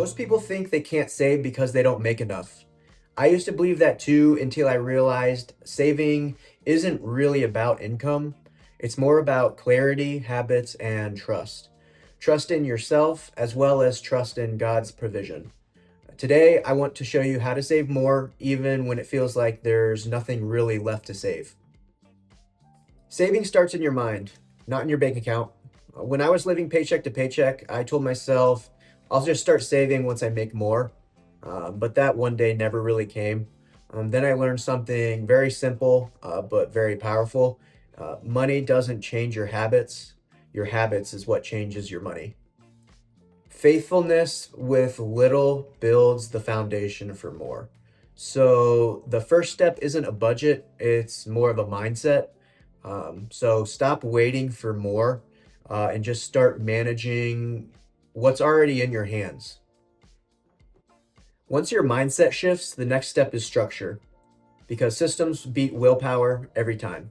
Most people think they can't save because they don't make enough. I used to believe that too until I realized saving isn't really about income. It's more about clarity, habits, and trust. Trust in yourself as well as trust in God's provision. Today, I want to show you how to save more even when it feels like there's nothing really left to save. Saving starts in your mind, not in your bank account. When I was living paycheck to paycheck, I told myself I'll just start saving once I make more. But that one day never really came. Then I learned something very simple, but very powerful. Money doesn't change your habits is what changes your money. Faithfulness with little builds the foundation for more. So the first step isn't a budget, it's more of a mindset. So stop waiting for more and just start managing what's already in your hands. Once your mindset shifts, the next step is structure because systems beat willpower every time.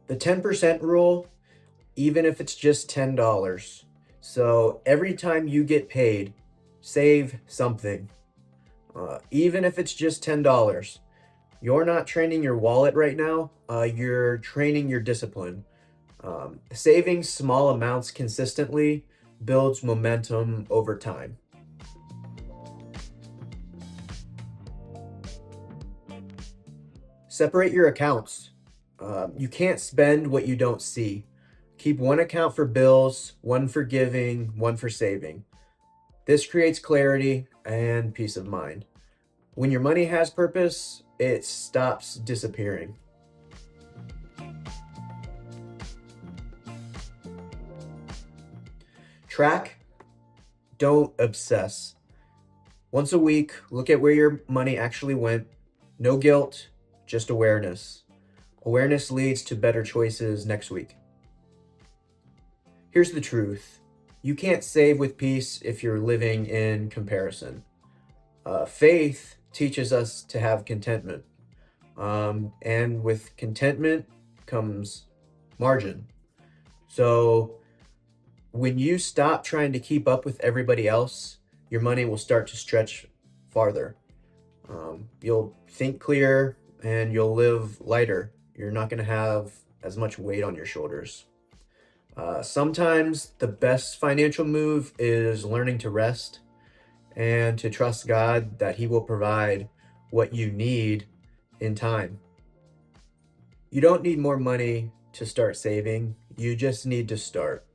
The 10% rule, even if it's just $10. So every time you get paid, save something. Even if it's just $10. You're not training your wallet right now, you're training your discipline. Saving small amounts consistently builds momentum over time. Separate your accounts. You can't spend what you don't see. Keep one account for bills, one for giving, one for saving. This creates clarity and peace of mind. When your money has purpose, it stops disappearing. Track, don't obsess. Once a week, look at where your money actually went. No guilt, just awareness. Awareness leads to better choices next week. Here's the truth. You can't save with peace if you're living in comparison. Faith teaches us to have contentment. And with contentment comes margin. So when you stop trying to keep up with everybody else, your money will start to stretch farther. You'll think clearer and you'll live lighter. You're not going to have as much weight on your shoulders. Sometimes the best financial move is learning to rest and to trust God that He will provide what you need in time. You don't need more money to start saving. You just need to start.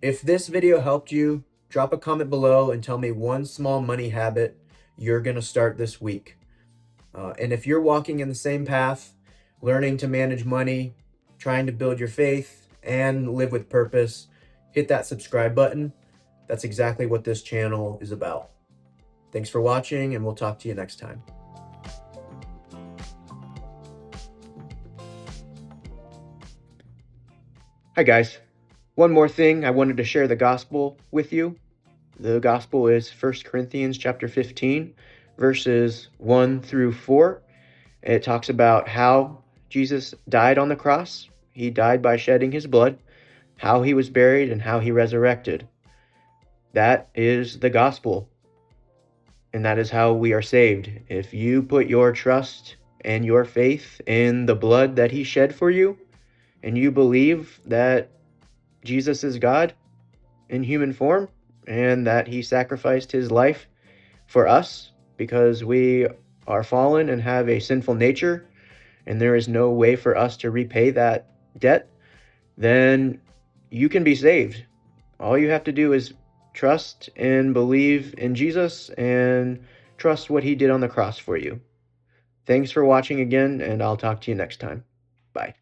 If this video helped you, drop a comment below and tell me one small money habit you're going to start this week. And if you're walking in the same path, learning to manage money, trying to build your faith, and live with purpose, hit that subscribe button. That's exactly what this channel is about. Thanks for watching, and we'll talk to you next time. Hi guys. One more thing, I wanted to share the gospel with you. The gospel is 1 Corinthians chapter 15, verses 1 through 4. It talks about how Jesus died on the cross. He died by shedding his blood, how he was buried, and how he resurrected. That is the gospel. And that is how we are saved. If you put your trust and your faith in the blood that he shed for you, and you believe that Jesus is God in human form, and that he sacrificed his life for us because we are fallen and have a sinful nature, and there is no way for us to repay that debt, then you can be saved. All you have to do is trust and believe in Jesus and trust what he did on the cross for you. Thanks for watching again, and I'll talk to you next time. Bye.